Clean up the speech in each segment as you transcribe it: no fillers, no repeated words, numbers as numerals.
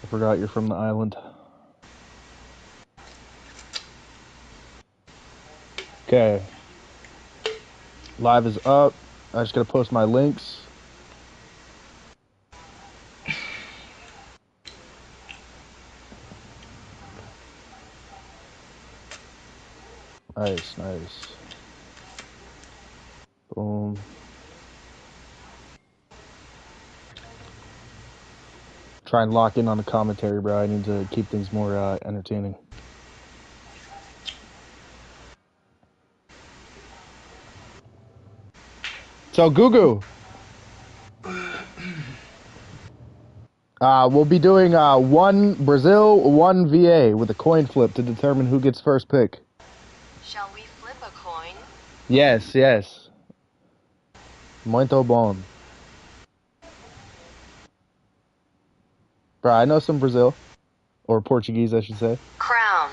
forgot you're from the island. Okay. Live is up. I just gotta post my links. Nice, nice. Boom. Try and lock in on the commentary, bro. I need to keep things more entertaining. So, GuGu. We'll be doing one Brazil, one VA with a coin flip to determine who gets first pick. Shall we flip a coin? Yes, yes. Muito bom. Bro, I know some Brazil. Or Portuguese, I should say. Crown.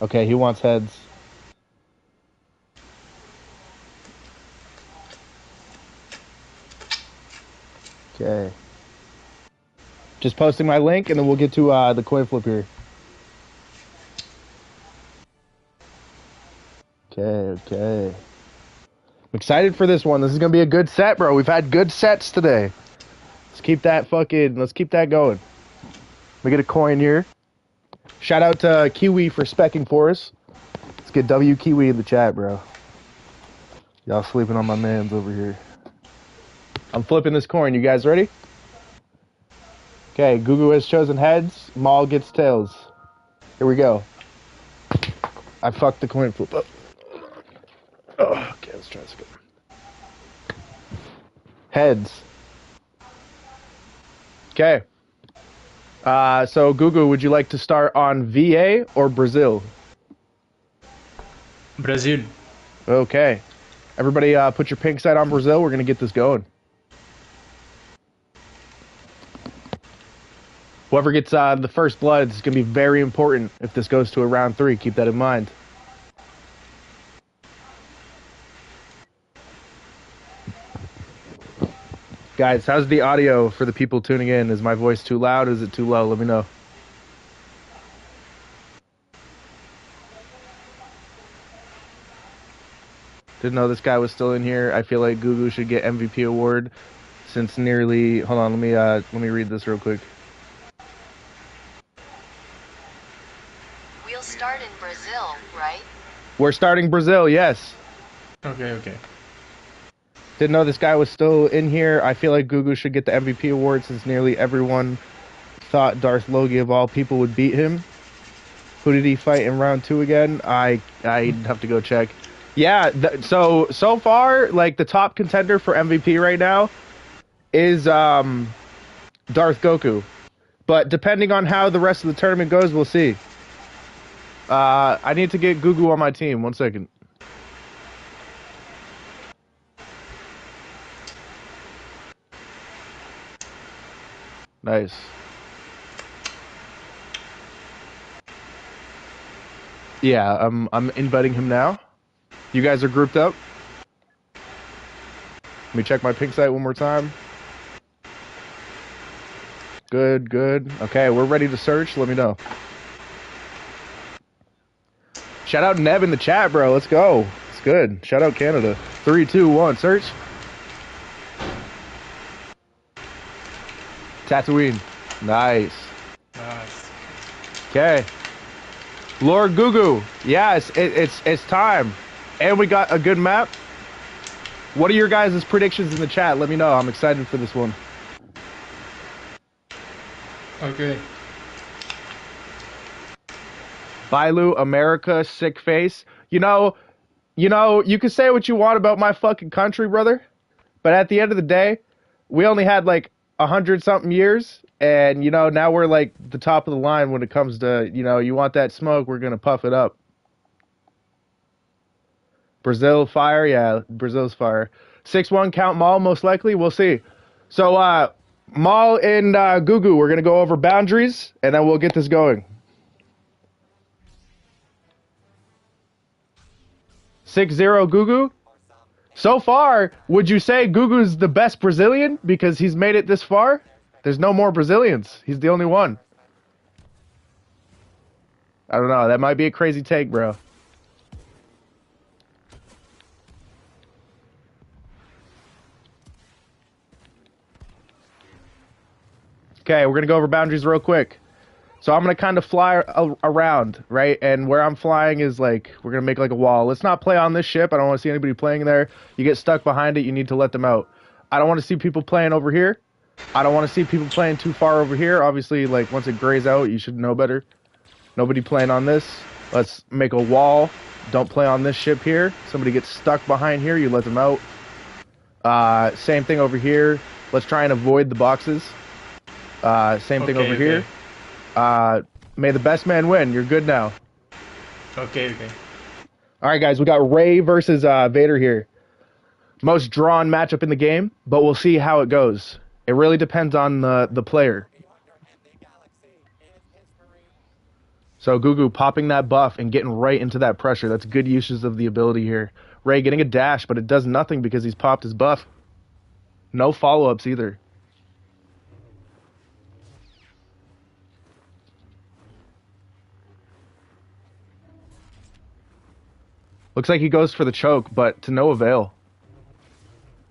Okay, he wants heads. Okay. Just posting my link, and then we'll get to the coin flip here. Okay, okay. I'm excited for this one. This is gonna be a good set, bro. We've had good sets today. Let's keep that going. We get a coin here. Shout out to Kiwi for specking for us. Let's get W Kiwi in the chat, bro. Y'all sleeping on my mans over here. I'm flipping this coin. You guys ready? Okay, GuGu has chosen heads. Maul gets tails. Here we go. I fucked the coin flip up. Oh, okay, let's try this again. Heads. Okay. So GuGu, would you like to start on VA or Brazil? Brazil. Okay. Everybody put your pink side on Brazil. We're going to get this going. Whoever gets the first blood is going to be very important if this goes to a round 3. Keep that in mind. Guys, how's the audio for the people tuning in? Is my voice too loud? Is it too low? Let me know. Didn't know this guy was still in here. I feel like GuGu should get MVP award since nearly... Hold on, let me read this real quick. We'll start in Brazil, right? We're starting Brazil, yes. Okay, okay. Didn't know this guy was still in here. I feel like GuGu should get the MVP award since nearly everyone thought Darth Logie of all people would beat him. Who did he fight in round 2 again? I'd have to go check. Yeah, so far, like, the top contender for MVP right now is Darth Goku. But depending on how the rest of the tournament goes, we'll see. I need to get GuGu on my team. 1 second. Nice. Yeah, I'm inviting him now. You guys are grouped up. Let me check my pink site one more time. Good, good. Okay, we're ready to search. Let me know. Shout out Neb in the chat, bro. Let's go. It's good. Shout out Canada. 3, 2, 1, search. Tatooine. Nice. Nice. Okay. LordGuGu. Yes, it's time. And we got a good map. What are your guys' predictions in the chat? Let me know. I'm excited for this one. Okay. Bailu, America, sick face. You know, you can say what you want about my fucking country, brother. But at the end of the day, we only had like 100-something years. And, now we're like the top of the line when it comes to, you want that smoke, we're going to puff it up. Brazil fire, yeah, Brazil's fire. 6-1 CountMaul, most likely, we'll see. So, Maul and GuGu, we're going to go over boundaries, and then we'll get this going. 6-0 GuGu. So far, would you say GuGu's the best Brazilian because he's made it this far? There's no more Brazilians. He's the only one. I don't know. That might be a crazy take, bro. Okay, we're going to go over boundaries real quick. So I'm going to kind of fly around, right? And where I'm flying is like, we're going to make like a wall. Let's not play on this ship. I don't want to see anybody playing there. You get stuck behind it, you need to let them out. I don't want to see people playing over here. I don't want to see people playing too far over here. Obviously, like, once it grays out, you should know better. Nobody playing on this. Let's make a wall. Don't play on this ship here. Somebody gets stuck behind here, you let them out. Same thing over here. Let's try and avoid the boxes. Same thing over here. May the best man win. You're good now. Okay. All right, guys. We got Ray versus Vader here. Most drawn matchup in the game, but we'll see how it goes. It really depends on the player. So GuGu popping that buff and getting right into that pressure. That's good uses of the ability here. Ray getting a dash, but it does nothing because he's popped his buff. No follow-ups either. Looks like he goes for the choke, but to no avail.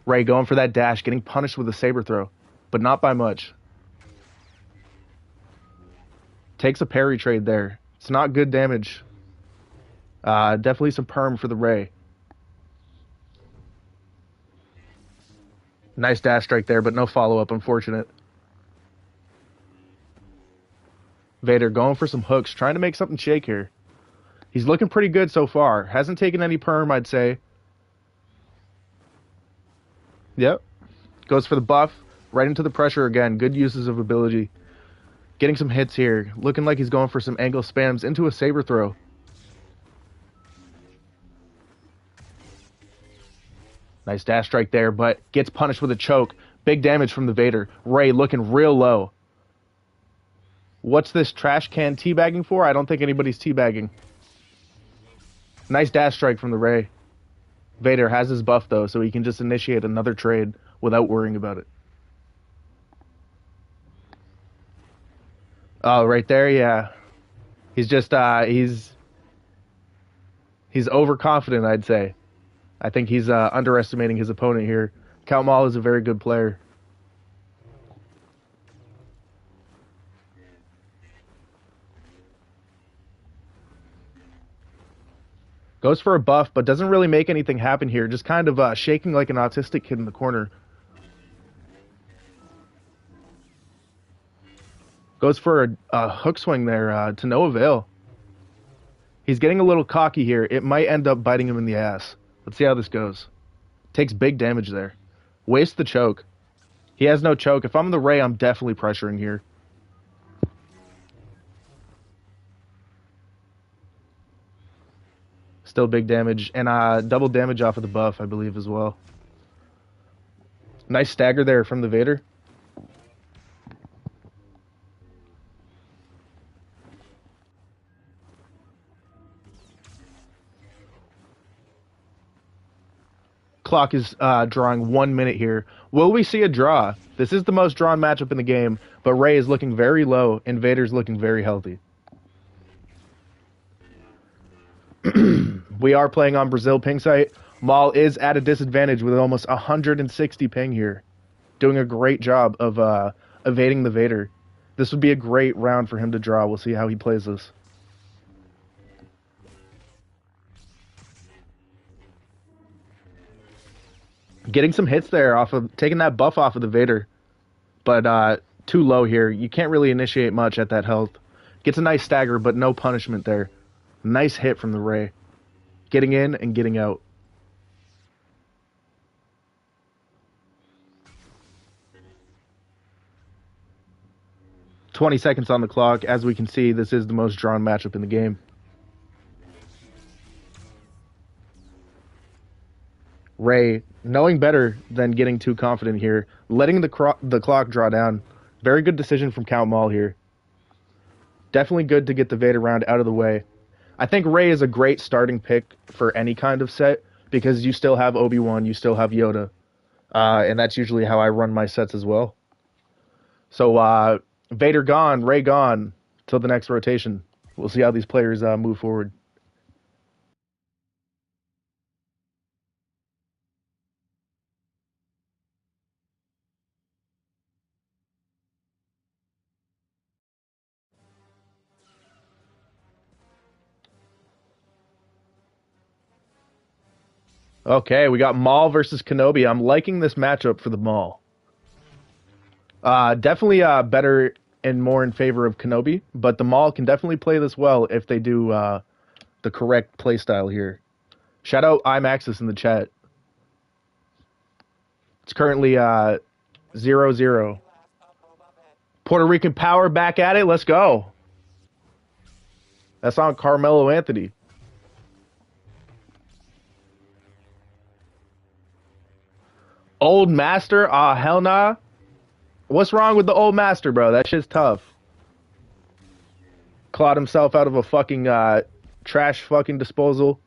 Ray going for that dash, getting punished with a saber throw, but not by much. Takes a parry trade there. It's not good damage. Definitely some perm for the Ray. Nice dash strike there, but no follow-up, unfortunate. Vader going for some hooks, trying to make something shake here. He's looking pretty good so far. Hasn't taken any perm, I'd say. Yep. Goes for the buff. Right into the pressure again. Good uses of ability. Getting some hits here. Looking like he's going for some angle spams into a saber throw. Nice dash strike there, but gets punished with a choke. Big damage from the Vader. Ray looking real low. What's this trash can teabagging for? I don't think anybody's teabagging. Nice dash strike from the Ray. Vader has his buff, though, so he can just initiate another trade without worrying about it. Oh, right there, yeah. He's just, he's overconfident, I'd say. I think he's underestimating his opponent here. CountMaul is a very good player. Goes for a buff, but doesn't really make anything happen here. Just kind of shaking like an autistic kid in the corner. Goes for a hook swing there to no avail. He's getting a little cocky here. It might end up biting him in the ass. Let's see how this goes. Takes big damage there. Wastes the choke. He has no choke. If I'm the Ray, I'm definitely pressuring here. Still big damage, and double damage off of the buff, I believe, as well. Nice stagger there from the Vader. Clock is drawing 1 minute here. Will we see a draw? This is the most drawn matchup in the game, but Ray is looking very low, and Vader's looking very healthy. We are playing on Brazil ping site. Maul is at a disadvantage with almost 160 ping here. Doing a great job of evading the Vader. This would be a great round for him to draw. We'll see how he plays this. Getting some hits there off of taking that buff off of the Vader. But too low here. You can't really initiate much at that health. Gets a nice stagger, but no punishment there. Nice hit from the Ray. Getting in and getting out. "20 seconds on the clock. As we can see, this is the most drawn matchup in the game. Ray, knowing better than getting too confident here, letting the clock draw down. Very good decision from CountMaul here. Definitely good to get the Vader round out of the way. I think Ray is a great starting pick for any kind of set because you still have Obi-Wan, you still have Yoda, and that's usually how I run my sets as well. So Vader gone, Ray gone, till the next rotation. We'll see how these players move forward. Okay, we got Maul versus Kenobi. I'm liking this matchup for the Maul. Definitely better and more in favor of Kenobi, but the Maul can definitely play this well if they do the correct playstyle here. Shout out iMaxis in the chat. It's currently 0-0. Puerto Rican Power back at it. Let's go. That's on Carmelo Anthony. Old Master? Hell nah. What's wrong with the Old Master, bro? That shit's tough. Clawed himself out of a fucking trash fucking disposal.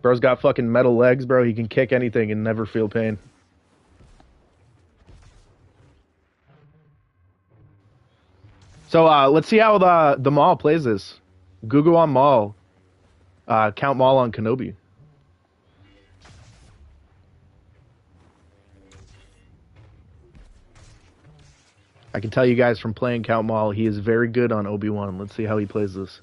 Bro's got fucking metal legs, bro. He can kick anything and never feel pain. So let's see how the Maul plays this. GUGU on Maul. CountMaul on Kenobi. I can tell you guys from playing CountMaul, he is very good on Obi-Wan. Let's see how he plays this.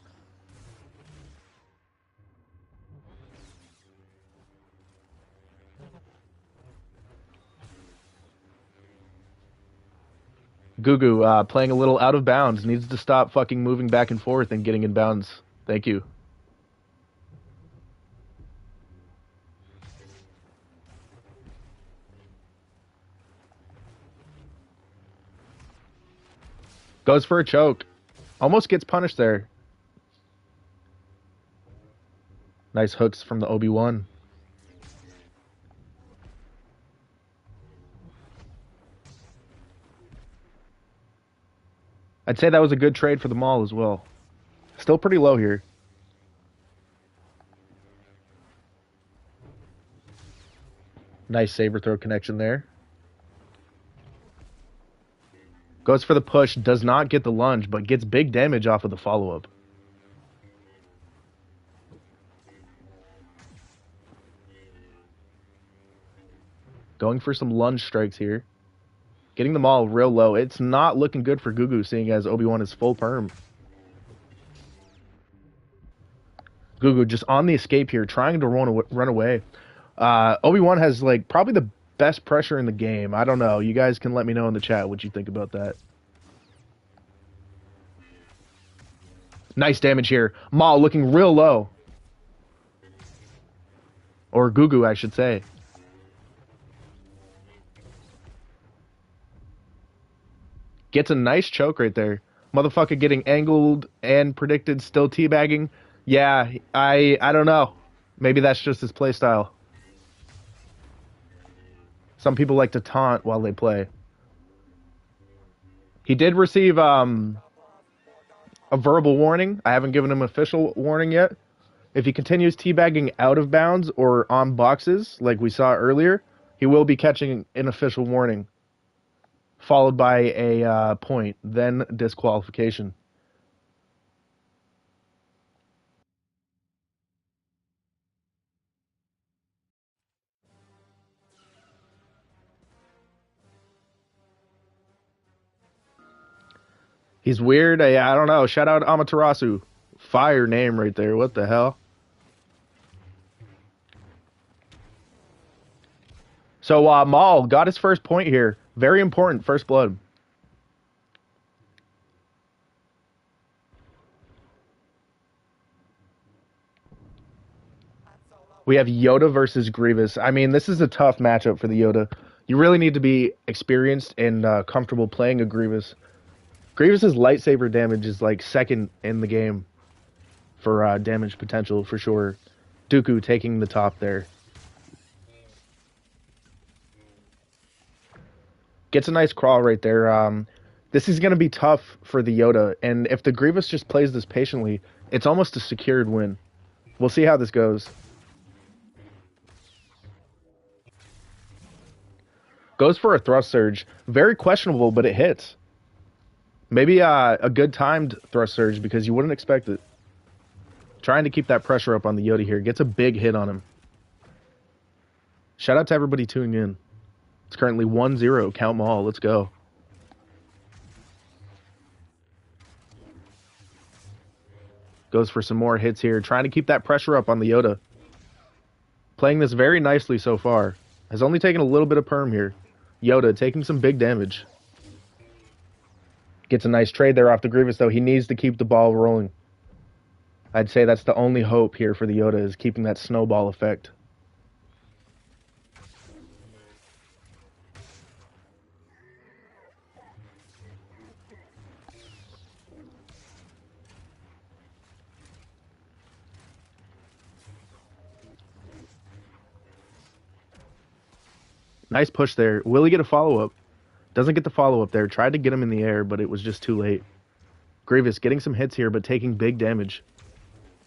GUGU, playing a little out of bounds. Needs to stop fucking moving back and forth and getting in bounds. Thank you. Goes for a choke. Almost gets punished there. Nice hooks from the Obi-Wan. I'd say that was a good trade for the Maul as well. Still pretty low here. Nice saber throw connection there. Goes for the push, does not get the lunge, but gets big damage off of the follow-up. Going for some lunge strikes here. Getting them all real low. It's not looking good for GUGU, seeing as Obi-Wan is full perm. GUGU just on the escape here, trying to run away. Obi-Wan has like probably the best pressure in the game. I don't know. You guys can let me know in the chat what you think about that. Nice damage here. Maul looking real low. Or GUGU, I should say. Gets a nice choke right there. Motherfucker getting angled and predicted, still teabagging. Yeah, I don't know. Maybe that's just his playstyle. Some people like to taunt while they play. He did receive a verbal warning. I haven't given him an official warning yet. If he continues teabagging out of bounds or on boxes, like we saw earlier, he will be catching an official warning, followed by a point, then disqualification. He's weird. I don't know. Shout out Amaterasu. Fire name right there. What the hell? So Maul got his first point here. Very important. First blood. We have Yoda versus Grievous. I mean, this is a tough matchup for the Yoda. You really need to be experienced and comfortable playing a Grievous. Grievous's lightsaber damage is like second in the game for damage potential for sure. Dooku taking the top there. Gets a nice crawl right there. This is going to be tough for the Yoda, and if the Grievous just plays this patiently, it's almost a secured win. We'll see how this goes. Goes for a thrust surge. Very questionable, but it hits. Maybe a good timed thrust surge because you wouldn't expect it. Trying to keep that pressure up on the Yoda here. Gets a big hit on him. Shout out to everybody tuning in. It's currently 1-0. CountMaul. Let's go. Goes for some more hits here. Trying to keep that pressure up on the Yoda. Playing this very nicely so far. Has only taken a little bit of perm here. Yoda taking some big damage. Gets a nice trade there off the Grievous, though. He needs to keep the ball rolling. I'd say that's the only hope here for the Yoda, is keeping that snowball effect. Nice push there. Will he get a follow-up? Doesn't get the follow-up there. Tried to get him in the air, but it was just too late. Grievous getting some hits here, but taking big damage.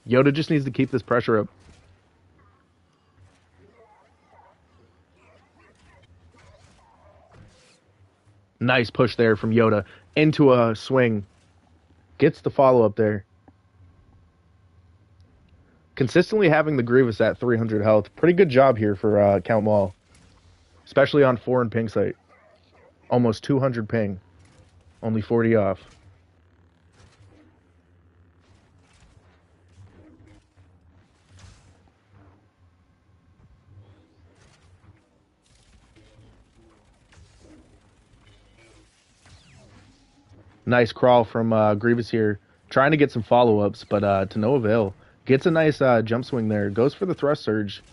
Yoda just needs to keep this pressure up. Nice push there from Yoda into a swing. Gets the follow-up there. Consistently having the Grievous at 300 health. Pretty good job here for CountMaul. Especially on foreign ping site. Almost 200 ping. Only 40 off. Nice crawl from Grievous here. Trying to get some follow-ups, but to no avail. Gets a nice jump swing there. Goes for the thrust surge.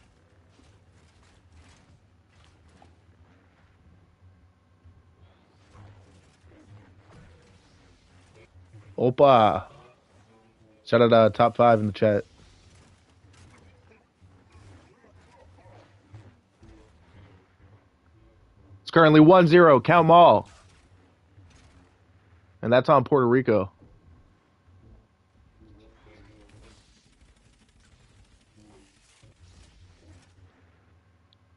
Opa. Shout out top 5 in the chat. It's currently 1-0. CountMaul. And that's on Puerto Rico.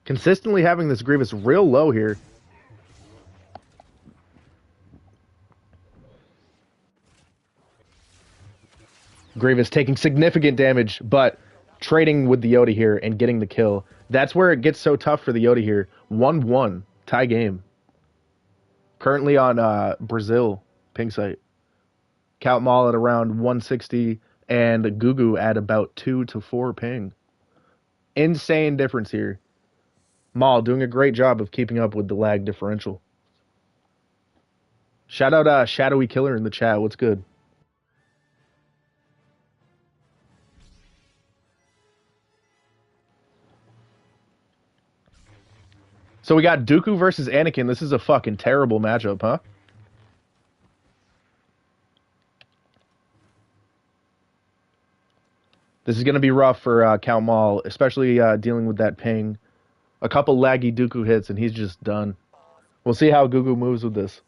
Consistently having this Grievous real low here. Grievous taking significant damage, but trading with the Yoda here and getting the kill. That's where it gets so tough for the Yoda here. 1-1. Tie game. Currently on Brazil ping site. CountMaul at around 160 and LordGuGu at about 2 to 4 ping. Insane difference here. Maul doing a great job of keeping up with the lag differential. Shout out Shadowy Killer in the chat. What's good? So we got Dooku versus Anakin. This is a fucking terrible matchup, huh? This is going to be rough for CountMaul, especially dealing with that ping. A couple laggy Dooku hits, and he's just done. We'll see how LordGuGu moves with this.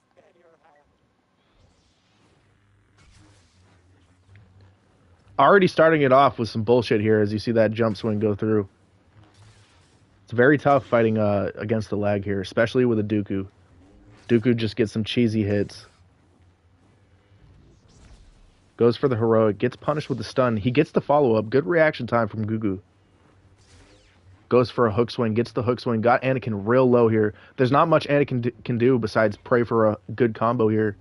Already starting it off with some bullshit here as you see that jump swing go through. It's very tough fighting against the lag here, especially with a Dooku. Dooku just gets some cheesy hits. Goes for the heroic, gets punished with the stun. He gets the follow-up. Good reaction time from LordGuGu. Goes for a hook swing, gets the hook swing. Got Anakin real low here. There's not much Anakin can do besides pray for a good combo here.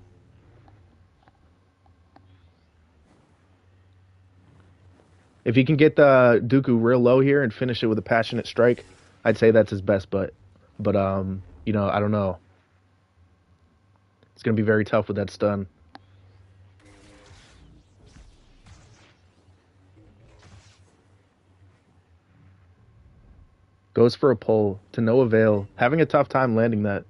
If he can get the Dooku real low here and finish it with a passionate strike, I'd say that's his best bet. But, you know, I don't know. It's going to be very tough with that stun. Goes for a pull to no avail. Having a tough time landing that.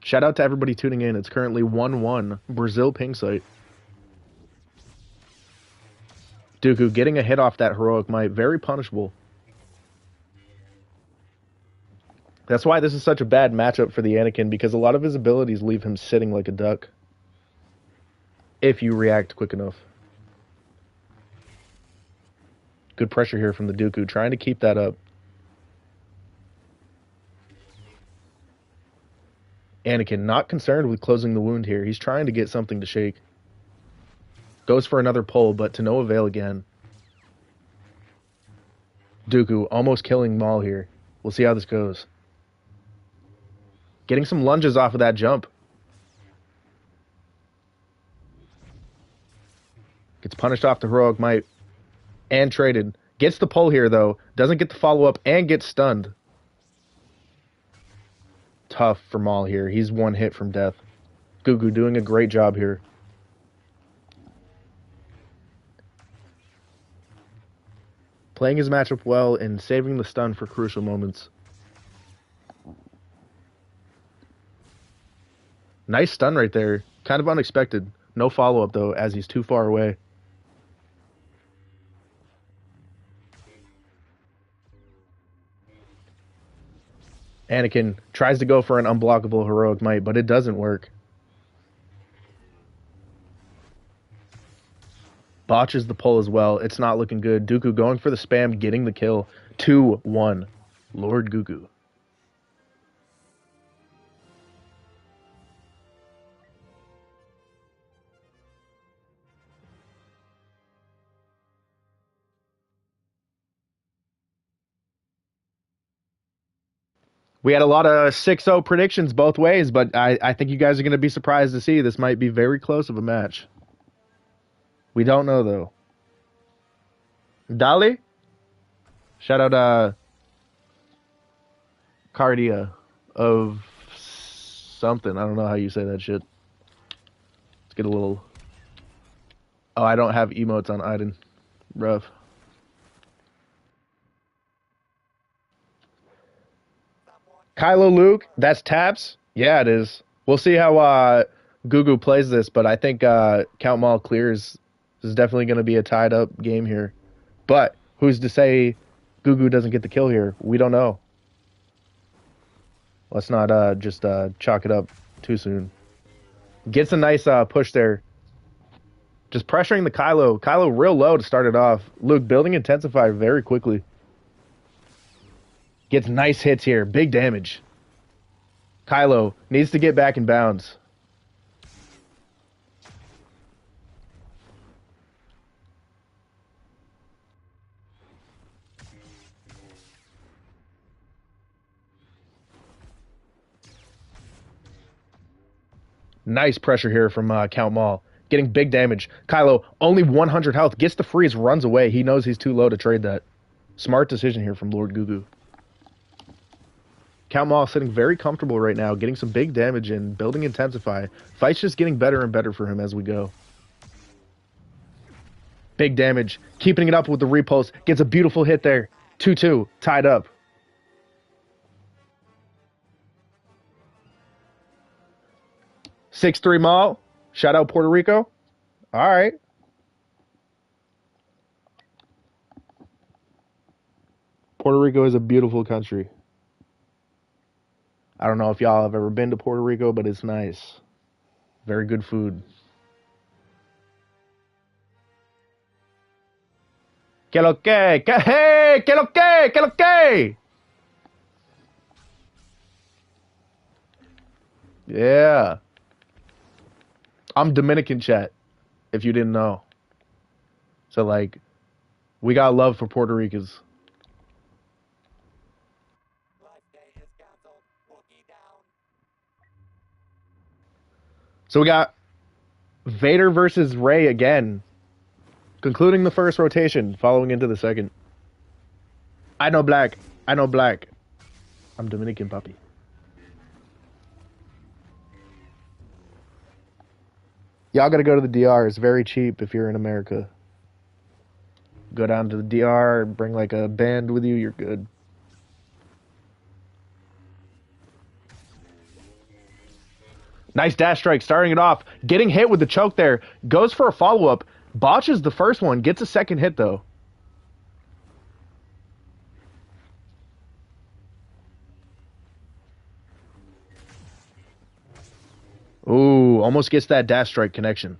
Shout out to everybody tuning in. It's currently 1-1. Brazil ping site. Dooku getting a hit off that heroic might. Very punishable. That's why this is such a bad matchup for the Anakin, because a lot of his abilities leave him sitting like a duck. If you react quick enough. Good pressure here from the Dooku, trying to keep that up. Anakin not concerned with closing the wound here. He's trying to get something to shake. Goes for another pull, but to no avail again. Dooku almost killing Maul here. We'll see how this goes. Getting some lunges off of that jump. Gets punished off the heroic might. And traded. Gets the pull here, though. Doesn't get the follow-up and gets stunned. Tough for Maul here. He's one hit from death. GuGu doing a great job here. Playing his matchup well and saving the stun for crucial moments. Nice stun right there. Kind of unexpected. No follow-up, though, as he's too far away. Anakin tries to go for an unblockable heroic might, but it doesn't work. Botches the pull as well. It's not looking good. Dooku going for the spam, getting the kill. 2-1. LordGuGu. We had a lot of 6-0 predictions both ways, but I think you guys are going to be surprised to see this might be very close of a match. We don't know, though. Dali? Shout out, Cardia of something. I don't know how you say that shit. Let's get a little... Oh, I don't have emotes on Iden. Rough. Kylo Luke, that's taps? Yeah, it is. We'll see how GuGu plays this, but I think CountMaul clears. This is definitely going to be a tied-up game here. But who's to say GuGu doesn't get the kill here? We don't know. Let's not just chalk it up too soon. Gets a nice push there. Just pressuring the Kylo. Kylo real low to start it off. Luke building Intensify very quickly. Gets nice hits here. Big damage. Kylo needs to get back in bounds. Nice pressure here from CountMaul. Getting big damage. Kylo, only 100 health. Gets the freeze, runs away. He knows he's too low to trade that. Smart decision here from LordGuGu. CountMaul sitting very comfortable right now, getting some big damage in, building Intensify. Fight's just getting better and better for him as we go. Big damage. Keeping it up with the repulse. Gets a beautiful hit there. 2-2. Tied up. Six-3 Maul. Shout out Puerto Rico. All right. Puerto Rico is a beautiful country. I don't know if y'all have ever been to Puerto Rico, but it's nice. Very good food. Que lo que? Hey, que lo que? Que lo que? Yeah. I'm Dominican, chat, if you didn't know. So, like, we got love for Puerto Ricans. So we got Vader versus Rey again, concluding the first rotation, following into the second. I know black. I know black. I'm Dominican, puppy. Y'all gotta go to the DR. It's very cheap if you're in America. Go down to the DR, bring like a band with you, you're good. Nice dash strike, starting it off. Getting hit with the choke there. Goes for a follow-up. Botches the first one. Gets a second hit, though. Ooh, almost gets that dash strike connection.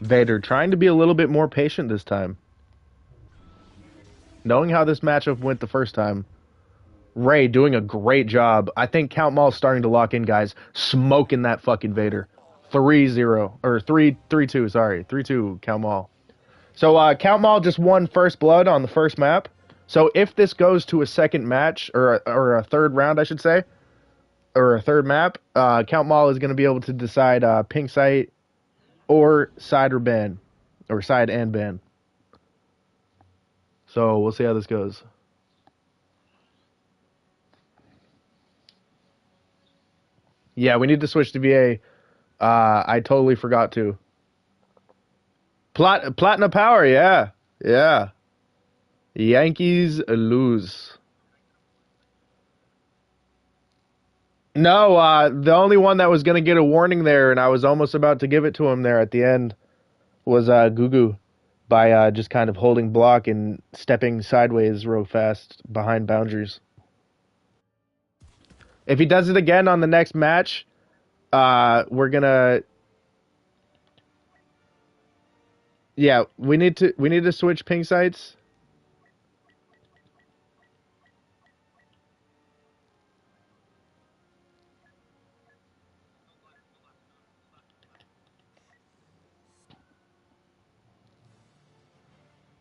Vader trying to be a little bit more patient this time. Knowing how this matchup went the first time. Ray doing a great job. I think CountMaul's starting to lock in, guys. Smoking that fucking Vader. 3-0. Or 3-2, sorry. 3-2, CountMaul. So, CountMaul just won first blood on the first map. So, if this goes to a second match, or a third round, I should say, or a third map, CountMaul is going to be able to decide pink site or side or ban. Or side and ban. So, we'll see how this goes. Yeah, we need to switch to VA. I totally forgot to. Platinum Power, yeah. Yeah. Yankees lose. No, the only one that was going to get a warning there, and I was almost about to give it to him there at the end, was GuGu by just kind of holding block and stepping sideways real fast behind boundaries. If he does it again on the next match, we're gonna... Yeah, we need to switch ping sites.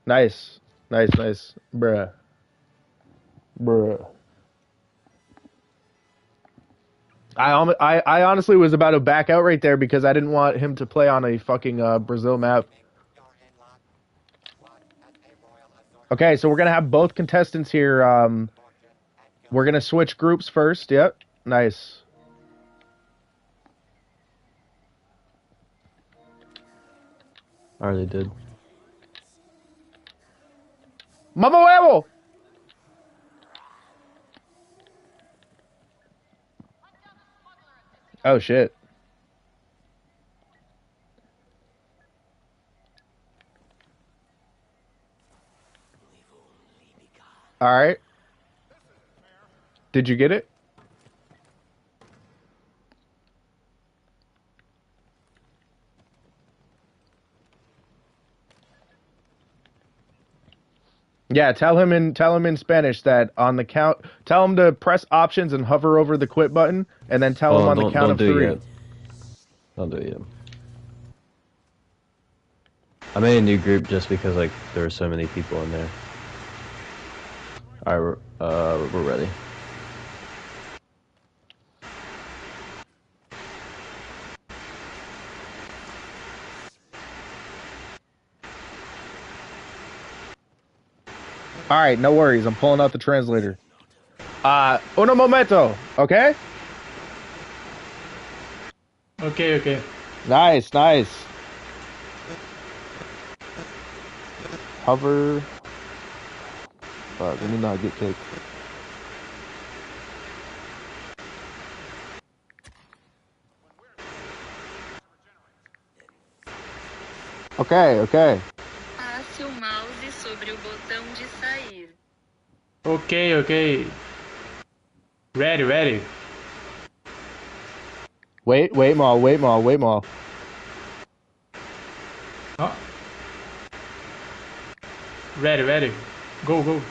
Nice. Nice. Bruh. I honestly was about to back out right there because I didn't want him to play on a fucking Brazil map. Okay, so we're gonna have both contestants here. We're gonna switch groups first. Yep, nice. I already did. Mama huevo! Oh shit. All right. Did you get it? Yeah, tell him in Spanish that on the count. Tell him to press options and hover over the quit button, and then tell him on the count of 3. Don't do it yet. I made a new group just because like there were so many people in there. All right, we're ready. All right, no worries. I'm pulling out the translator. Uno momento, okay? Okay. Nice. Hover. Let me not get kicked. Okay. Passe o mouse sobre o botão de sair. Okay. Ready. Wait, Maul. Oh. Ready. Go.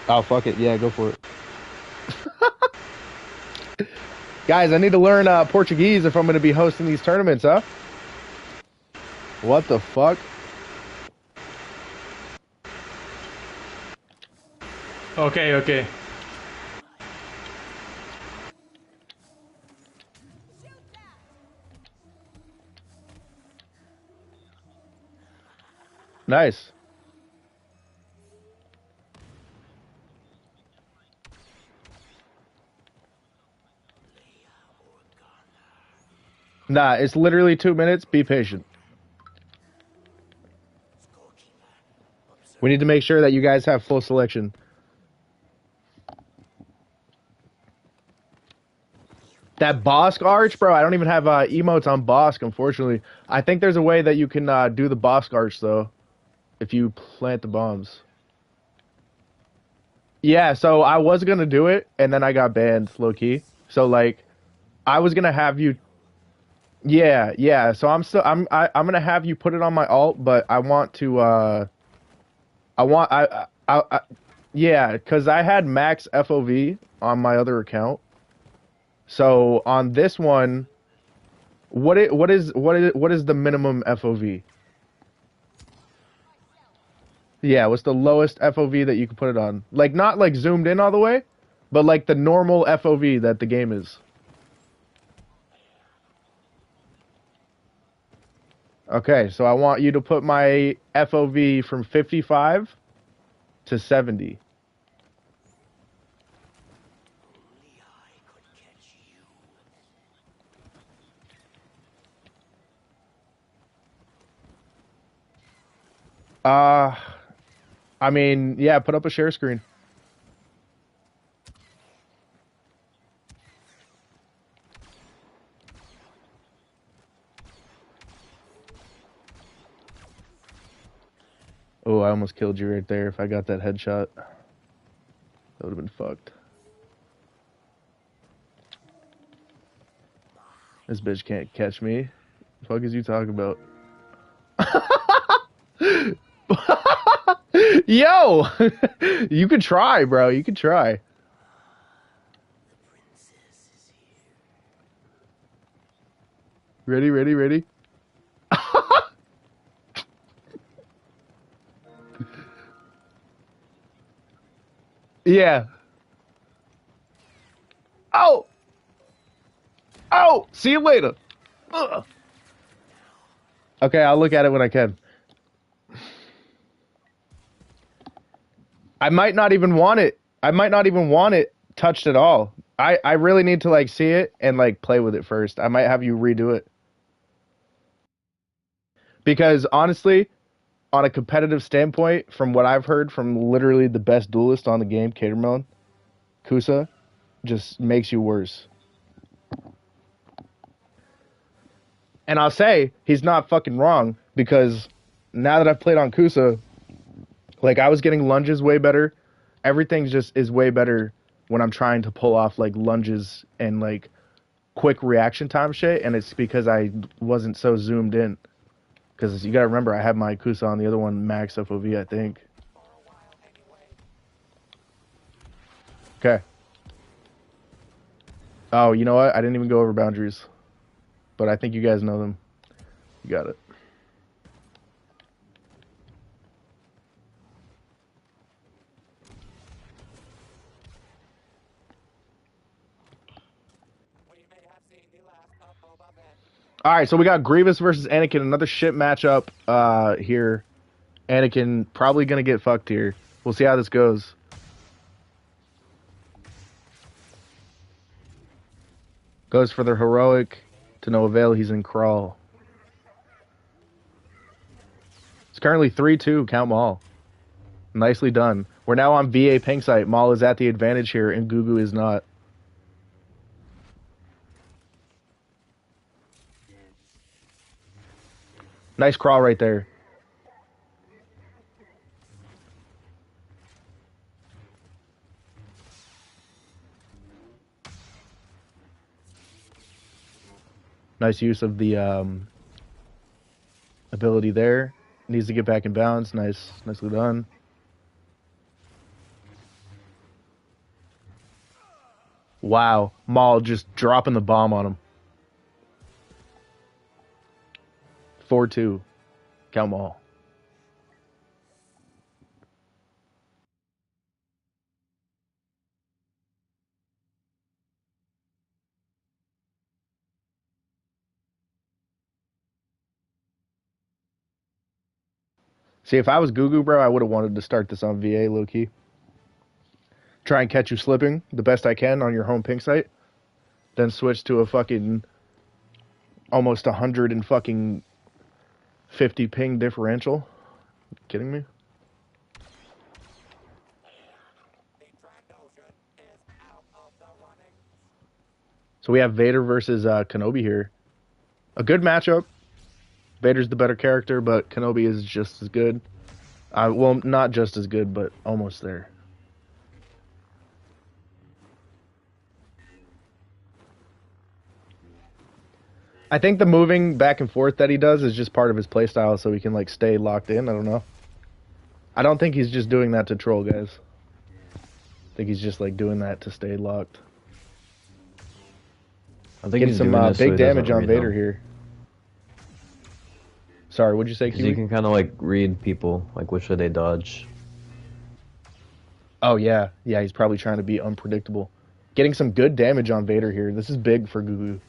Oh, fuck it. Yeah, go for it. Guys, I need to learn Portuguese if I'm going to be hosting these tournaments, huh? What the fuck? Okay. Nice. Nah, it's literally 2 minutes. Be patient. We need to make sure that you guys have full selection. That Bosk arch, bro, I don't even have emotes on Bosk, unfortunately. I think there's a way that you can do the Bosk arch, though, if you plant the bombs. Yeah, so I was going to do it, and then I got banned, low-key. So, like, I was going to have you... Yeah. So I'm gonna have you put it on my alt, but I want to I want I yeah, because I had max FOV on my other account. So on this one, what is the minimum FOV? Yeah, what's the lowest FOV that you can put it on? Like not like zoomed in all the way, but like the normal FOV that the game is. Okay, so I want you to put my FOV from 55 to 70. Uh, I mean, yeah, put up a share screen. Oh, I almost killed you right there if I got that headshot. That would have been fucked. This bitch can't catch me. The fuck is you talking about? Yo! You could try, bro. You could try. Ready? Yeah. Oh! Oh! See you later. Ugh. Okay, I'll look at it when I can. I might not even want it. I might not even want it touched at all. I really need to like see it and like play with it first. I might have you redo it. Because honestly, on a competitive standpoint, from what I've heard from literally the best duelist on the game, Catermelon, Kusa, just makes you worse. And I'll say he's not fucking wrong because now that I've played on Kusa, like I was getting lunges way better. Everything just is way better when I'm trying to pull off like lunges and like quick reaction time shit, and it's because I wasn't so zoomed in. Because you gotta remember, I have my Kusa on the other one, max FOV, I think. Okay. Oh, you know what? I didn't even go over boundaries. But I think you guys know them. You got it. Alright, so we got Grievous versus Anakin. Another shit matchup here. Anakin probably gonna get fucked here. We'll see how this goes. Goes for the heroic. To no avail, he's in crawl. It's currently 3-2, CountMaul. Nicely done. We're now on VA ping site. Maul is at the advantage here, and GuGu is not. Nice crawl right there. Nice use of the ability there. Needs to get back in bounds. Nicely done. Wow, Maul just dropping the bomb on him. 4-2, CountMaul. See, if I was GuGu, bro, I would have wanted to start this on VA low key. Try and catch you slipping the best I can on your home ping site. Then switch to a fucking almost 100 and fucking 50 ping differential. Kidding me? So we have Vader versus Kenobi here. A good matchup. Vader's the better character, but Kenobi is just as good. Well, not just as good, but almost there. I think the moving back and forth that he does is just part of his playstyle, so he can like stay locked in. I don't know. I don't think he's just doing that to troll, guys. I think he's just like doing that to stay locked. I think Getting he's some doing this so big he doesn't damage on read Vader them. here. Sorry, what'd you say, 'Cause Kiwi? you can kind of like read people, like which way they dodge. Oh yeah, yeah. He's probably trying to be unpredictable. Getting some good damage on Vader here. This is big for GuGu.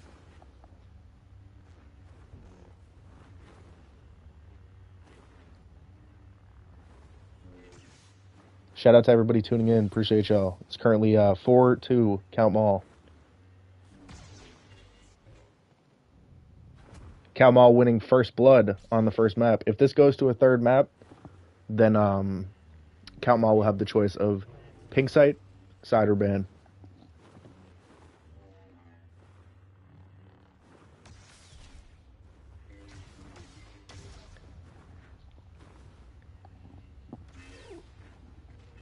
Shout out to everybody tuning in. Appreciate y'all. It's currently 4-2 CountMaul. CountMaul winning first blood on the first map. If this goes to a third map, then CountMaul will have the choice of pink site, side, or ban.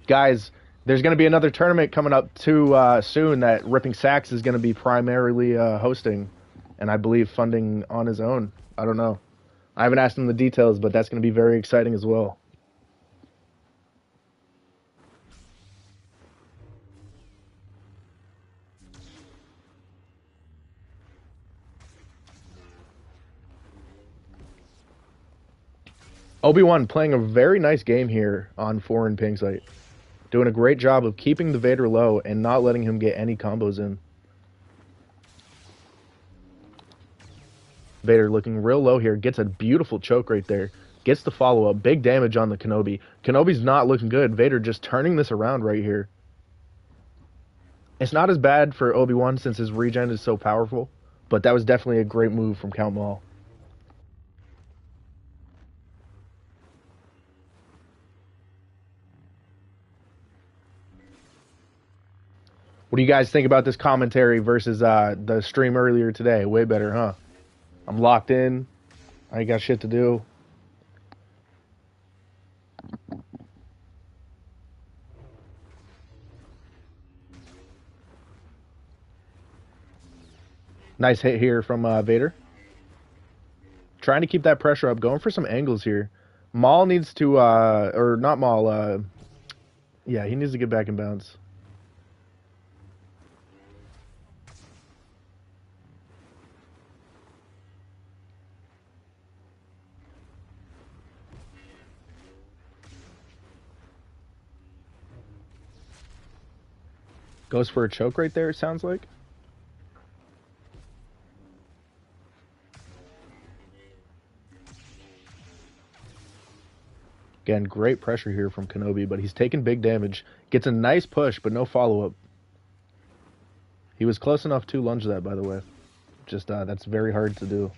Guys, there's going to be another tournament coming up too soon that Ripping Sacks is going to be primarily hosting, and I believe funding on his own. I don't know. I haven't asked him the details, but that's going to be very exciting as well. Obi-Wan playing a very nice game here on foreign ping site. Doing a great job of keeping the Vader low and not letting him get any combos in. Vader looking real low here. Gets a beautiful choke right there. Gets the follow-up. Big damage on the Kenobi. Kenobi's not looking good. Vader just turning this around right here. It's not as bad for Obi-Wan since his regen is so powerful, but that was definitely a great move from CountMaul. What do you guys think about this commentary versus the stream earlier today? Way better, huh? I'm locked in. I ain't got shit to do. Nice hit here from Vader. Trying to keep that pressure up. Going for some angles here. Maul needs to, or not Maul, yeah, he needs to get back in bounds. Goes for a choke right there, it sounds like. Again, great pressure here from Kenobi, but he's taking big damage. Gets a nice push, but no follow-up. He was close enough to lunge that, by the way. Just, that's very hard to do.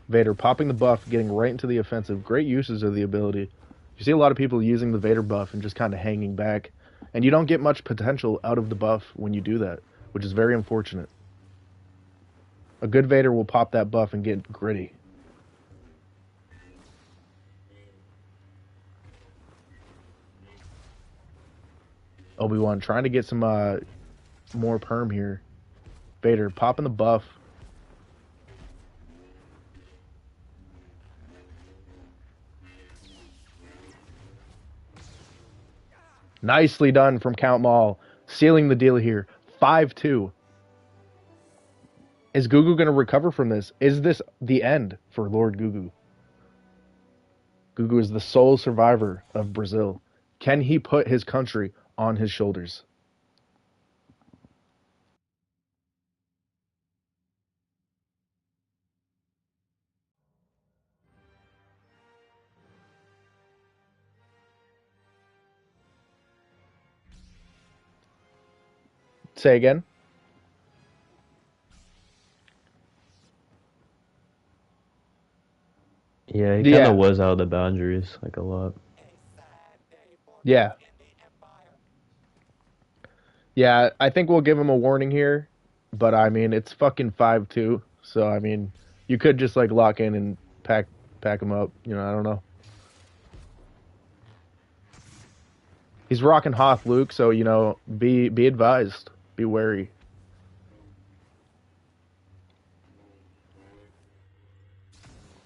Vader popping the buff, getting right into the offensive. Great uses of the ability. You see a lot of people using the Vader buff and just kind of hanging back. And you don't get much potential out of the buff when you do that, which is very unfortunate. A good Vader will pop that buff and get gritty. Obi-Wan trying to get some more perm here. Vader popping the buff. Nicely done from CountMaul, sealing the deal here. 5-2. Is GuGu going to recover from this? Is this the end for LordGuGu? GuGu is the sole survivor of Brazil. Can he put his country on his shoulders? Say again? Yeah, he kind Yeah. of was out of the boundaries, like a lot. Yeah. Yeah, I think we'll give him a warning here, but I mean, it's fucking 5-2, so I mean, you could just like lock in and pack him up, you know, I don't know. He's rocking Hoth Luke, so you know, be advised. Be wary.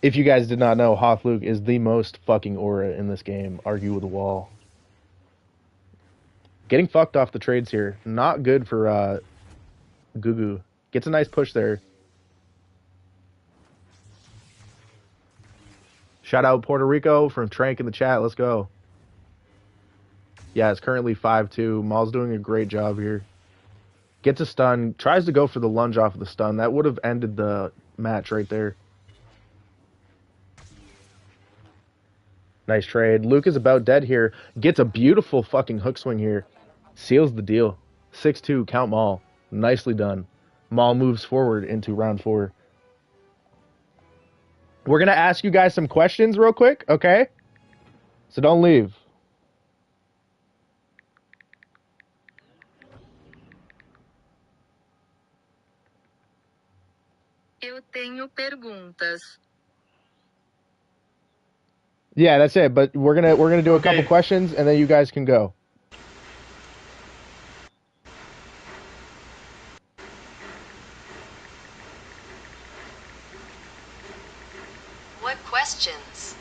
If you guys did not know, Hoth Luke is the most fucking aura in this game. Argue with the wall. Getting fucked off the trades here. Not good for GuGu. Gets a nice push there. Shout out Puerto Rico from Trank in the chat. Let's go. Yeah, it's currently 5-2. Maul's doing a great job here. Gets a stun. Tries to go for the lunge off of the stun. That would have ended the match right there. Nice trade. Luke is about dead here. Gets a beautiful fucking hook swing here. Seals the deal. 6-2, CountMaul. Nicely done. Maul moves forward into round 4. We're going to ask you guys some questions real quick, okay? So don't leave. Eu tenho perguntas. Yeah, that's it. But we're gonna do a couple questions and then you guys can go. What questions?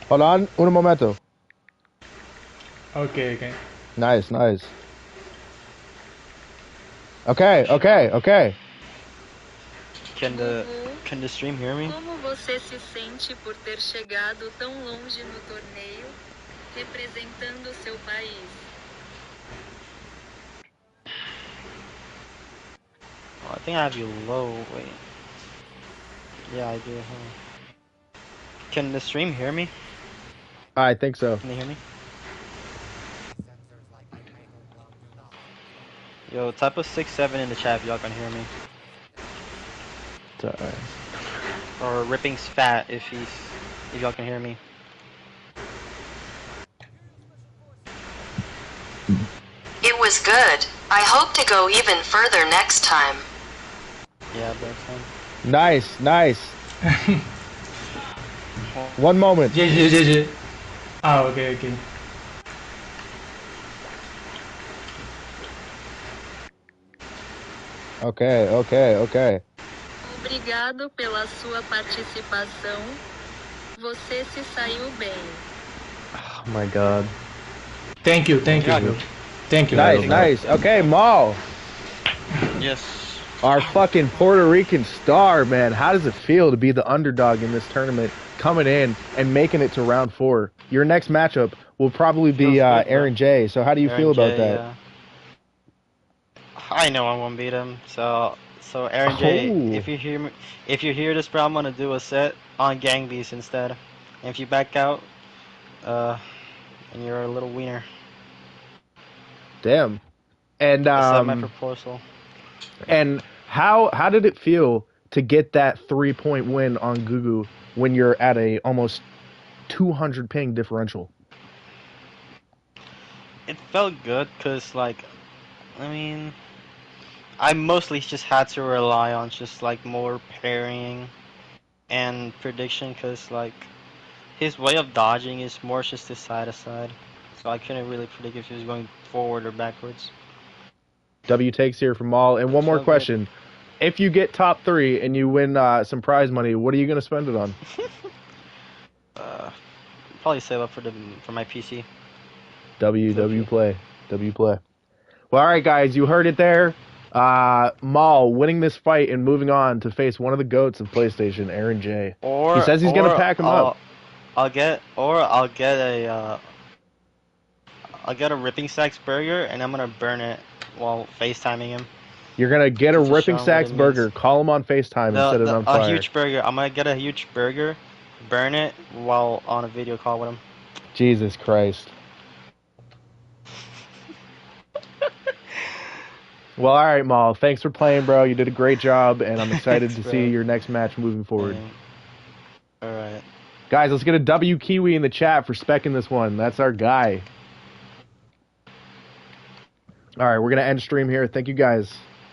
Hold on, un momento. Okay, okay. Nice, nice. Okay, okay, okay. Can the stream hear me? Como você se sente por ter chegado tão longe no torneio, representando seu país? Oh, I think I have you low. Wait. Yeah, I do. Huh? Can the stream hear me? I think so. Can they hear me? Yo, type of 6-7 in the chat if y'all can hear me. Or Ripping's fat if y'all can hear me. It was good. I hope to go even further next time. Yeah, that's fine. Nice, nice. One moment. GG. Ah, okay, okay. Okay, okay, okay. Obrigado pela sua participação. Você se saiu bem. Oh my god. Thank you, thank Yeah, you. good. Thank you. Nice, nice. Okay, Maul. Yes. Our fucking Puerto Rican star, man. How does it feel to be the underdog in this tournament, coming in and making it to round 4? Your next matchup will probably be Feels good, Aaron J. So how do you feel about J, that? yeah. I know I won't beat him. So Aaron J, Oh. if you hear this, bro, I'm gonna do a set on Gang Beast instead. And if you back out, and you're a little wiener. Damn. And That's my proposal. and how did it feel to get that 3-point win on GuGu when you're at a almost 200 ping differential? It felt good because, like, I mean, I mostly just had to rely on just like more parrying and prediction because, like, his way of dodging is more just the side to side, so I couldn't really predict if he was going forward or backwards. W takes here from Maul. And one more question. If you get top 3 and you win some prize money, what are you going to spend it on? Probably save up for my PC. W play. Well, all right, guys, you heard it there. Maul winning this fight and moving on to face one of the GOATs of PlayStation, Aaron J. He says he's going to pack him up. I'll get a Ripping Stacks burger and I'm gonna burn it while FaceTiming him. You're going to get a Ripping Stacks burger, call him on FaceTime and set it on fire. A huge burger. I'm gonna get a huge burger, burn it while on a video call with him. Jesus Christ. Well, all right, Maul. Thanks for playing, bro. You did a great job, and I'm excited to see your next match moving forward. All right. Guys, let's get a W Kiwi in the chat for specking this one. That's our guy. All right, we're going to end stream here. Thank you, guys.